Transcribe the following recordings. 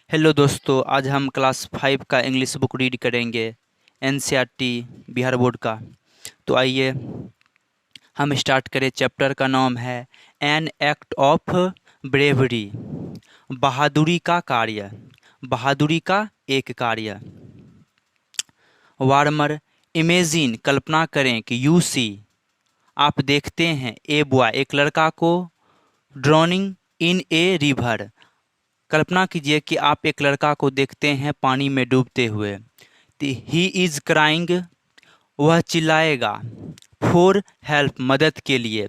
Hello दोस्तों, आज हम क्लास 5 का इंग्लिश बुक रीड करेंगे। एनसीईआरटी बिहार बोर्ड का। तो आइए हम स्टार्ट करें। चैप्टर का नाम है एन एक्ट ऑफ ब्रेवरी, बहादुरी का कार्य। बहादुरी का एक कार्य। वार्मर, इमेजिन कल्पना करें कि यू सी आप देखते हैं ए बॉय एक लड़का को, ड्रॉनिंग इन ए रिवर कल्पना कीजिए कि आप एक लड़का को देखते हैं पानी में डूबते हुए। ही इज क्राइंग वह चिल्लाएगा, फॉर हेल्प मदद के लिए,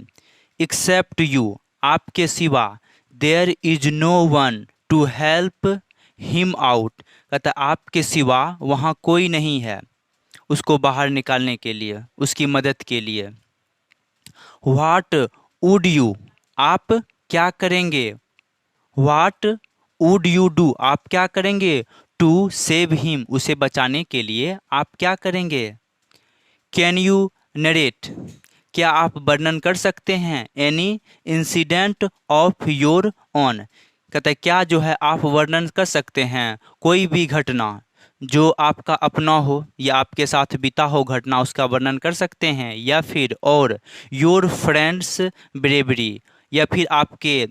एक्सेप्ट यू आपके सिवा, there is no one to help him out कहता आपके सिवा वहाँ कोई नहीं है उसको बाहर निकालने के लिए, उसकी मदद के लिए। व्हाट वुड यू आप क्या करेंगे, व्हाट वुड यू डू आप क्या करेंगे, टू सेव हिम उसे बचाने के लिए आप क्या करेंगे। कैन यू नरेट क्या आप वर्णन कर सकते हैं, any incident of your own कहता है क्या जो है आप वर्णन कर सकते हैं कोई भी घटना जो आपका अपना हो या आपके साथ बीता हो घटना, उसका वर्णन कर सकते हैं। या फिर और योर फ्रेंड्स ब्रेवरी या फिर आपके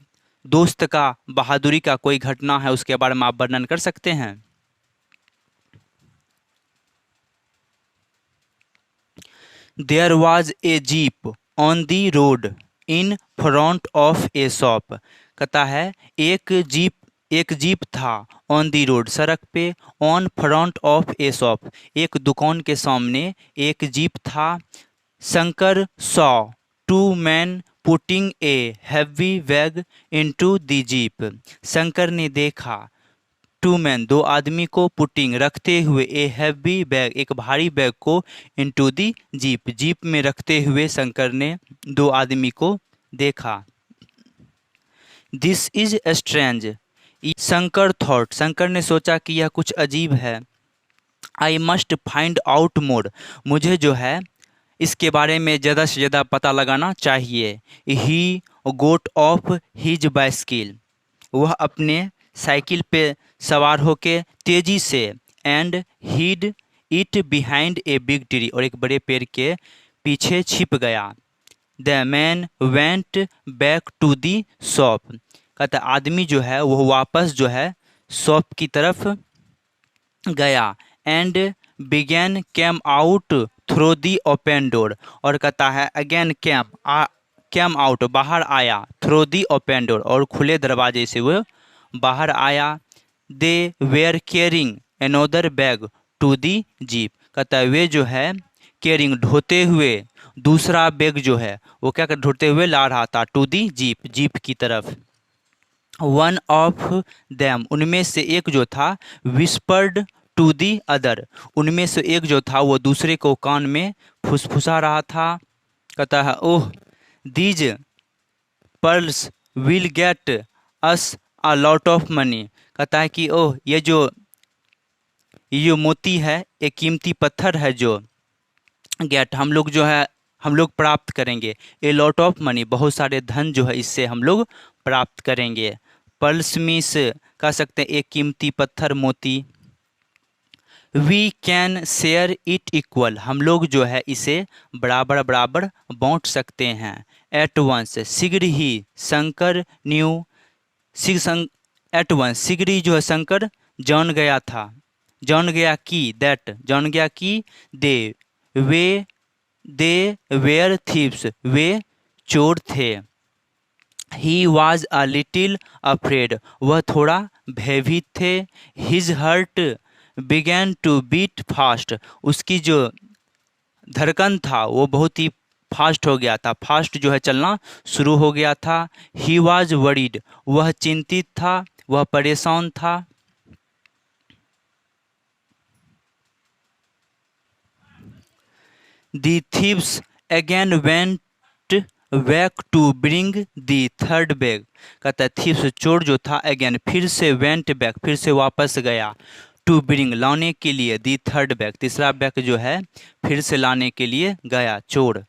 दोस्त का बहादुरी का कोई घटना है उसके बारे में आप वर्णन कर सकते हैं। There was a jeep on the road in front of a shop कहता है एक जीप था ऑन दी रोड सड़क पे, on front of a shop एक दुकान के सामने एक जीप था। Shankar saw two man putting a heavy bag into the jeep Shankar ने देखा टू मैन दो आदमी को, पुटिंग रखते हुए, ए हैवी बैग एक भारी बैग को, इनटू दी जीप जीप में रखते हुए शंकर ने दो आदमी को देखा। This is strange Shankar thought Shankar ने सोचा कि यह कुछ अजीब है। I must find out more मुझे जो है इसके बारे में ज़्यादा से ज़्यादा पता लगाना चाहिए। He got off his bicycle वह अपने साइकिल पे सवार होके तेजी से, and hid it behind a big tree और एक बड़े पेड़ के पीछे छिप गया। The man went back to the shop कहता आदमी जो है वह वापस जो है शॉप की तरफ गया। And began came out through the open door और कहता है अगेन कैम आउट बाहर आया, थ्रो दी ओपन डोर और खुले दरवाजे से वो बाहर आया। They were carrying another bag to the jeep कहता है वे जो है कैरिंग ढोते हुए दूसरा बैग जो है वो क्या कर ढोते हुए ला रहा था, टू दी जीप जीप की तरफ। वन ऑफ दैम उनमें से एक जो था, विस्पर्ड टू दी अदर उनमें से एक जो था वो दूसरे को कान में फुसफुसा रहा था। कहता है oh these pearls will get us a lot of money कहता है कि ओह ये जो मोती है एक कीमती पत्थर है जो गेट हम लोग जो है हम लोग प्राप्त करेंगे, ए लॉट ऑफ मनी बहुत सारे धन जो है इससे हम लोग प्राप्त करेंगे। पर्ल्स मीन्स कह सकते हैं एक कीमती पत्थर मोती। We can share it equal हम लोग जो है इसे बराबर बराबर बांट सकते हैं। एट वंस शीघ्र ही शंकर न्यू एट वंस शीघ्र ही जो है शंकर जान गया था, जान गया कि दैट जान गया कि दे वे दे वेयर थीव्स वे चोर थे। He was a little afraid वह थोड़ा भयभीत थे। His heart began to beat fast उसकी जो धड़कन था वो बहुत ही फास्ट हो गया था, फास्ट जो है चलना शुरू हो गया था। ही वॉज वरीड वह चिंतित था, वह परेशान था। The thieves again went back to bring the third bag कहता है थीव्स चोर जो था अगेन फिर से वेंट बैक फिर से वापस गया, टू ब्रिंग लाने के लिए, दी थर्ड बैग तीसरा बैग जो है फिर से लाने के लिए गया चोर।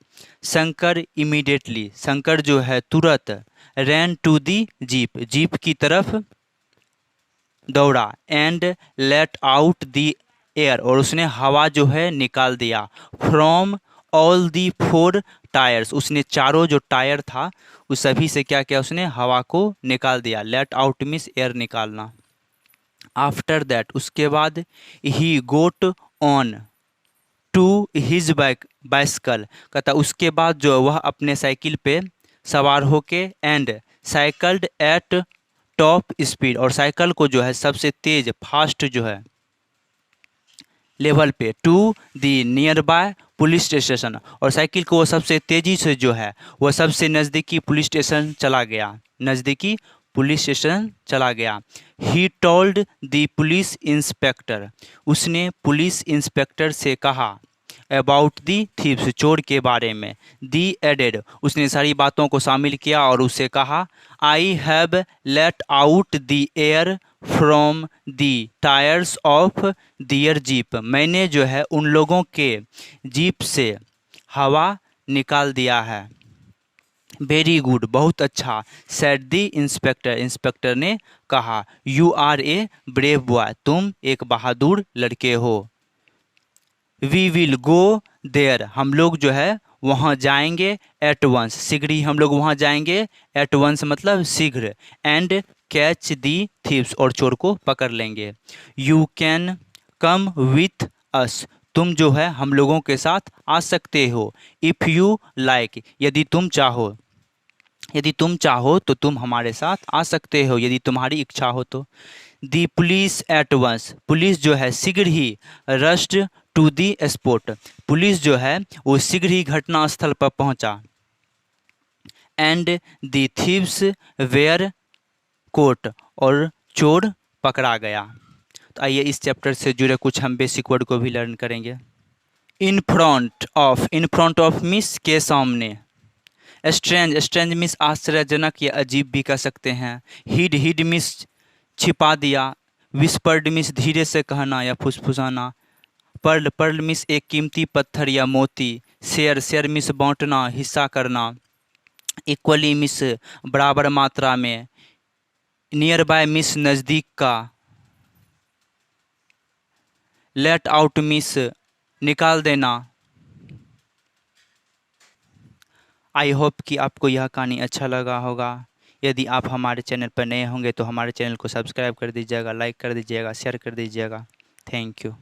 शंकर इमीडिएटली शंकर जो है तुरंत, ran to the jeep jeep की तरफ दौड़ा and let out the air, और उसने हवा जो है निकाल दिया। From all the four tyres, उसने चारों जो टायर था उस सभी से क्या किया, उसने हवा को निकाल दिया। लेट आउट मीन्स एयर निकालना। आफ्टर दैट, उसके बाद ही गोट ऑन टू हिज बाइसिकल, कहता उसके बाद जो वह अपने साइकिल पे सवार होके and cycled eight top speed, और साइकिल को जो है सबसे तेज फास्ट जो है लेवल पे to the nearby police station, और साइकिल को वो सबसे तेज़ी से जो है वह सबसे नज़दीकी पुलिस स्टेशन चला गया, नज़दीकी पुलिस स्टेशन चला गया। He told the police inspector, उसने पुलिस इंस्पेक्टर से कहा अबाउट दी थीव्स, चोर के बारे में। दी एडेड, उसने सारी बातों को शामिल किया और उससे कहा I have let out the air from the tyres of their jeep, मैंने जो है उन लोगों के जीप से हवा निकाल दिया है। वेरी गुड, बहुत अच्छा। सेड दी इंस्पेक्टर, इंस्पेक्टर ने कहा you are a brave boy, तुम एक बहादुर लड़के हो। वी विल गो देयर, हम लोग जो है वहाँ जाएंगे। एट वंस, शीघ्र ही हम लोग वहाँ जाएंगे। एट वंस मतलब शीघ्र। एंड कैच दी थीव्स, और चोर को पकड़ लेंगे। You can come with us, तुम जो है हम लोगों के साथ आ सकते हो। इफ़ यू लाइक, यदि तुम चाहो, यदि तुम चाहो तो तुम हमारे साथ आ सकते हो, यदि तुम्हारी इच्छा हो तो। The police at once, police जो है शीघ्र ही। Rushed to the spot, police जो है वो शीघ्र ही घटना स्थल पर पहुंचा। And the thieves were caught, और चोर पकड़ा गया। तो आइए इस चैप्टर से जुड़े कुछ हम बेसिक वर्ड को भी लर्न करेंगे। इन front of, in front of miss के सामने। स्ट्रेंज, स्ट्रेंज मिस आश्चर्यजनक या अजीब भी कह सकते हैं। हिड, हिड मिस छिपा दिया। विस्पर्ड मिस धीरे से कहना या फुसफुसाना। पर्ल, पर्ल मिस एक कीमती पत्थर या मोती। शेयर, शेयर मिस बांटना, हिस्सा करना। इक्वली मिस बराबर मात्रा में। नियर बाय मिस नज़दीक का। लेट आउट मिस निकाल देना। आई होप कि आपको यह कहानी अच्छा लगा होगा। यदि आप हमारे चैनल पर नए होंगे तो हमारे चैनल को सब्सक्राइब कर दीजिएगा, लाइक कर दीजिएगा, शेयर कर दीजिएगा। Thank you.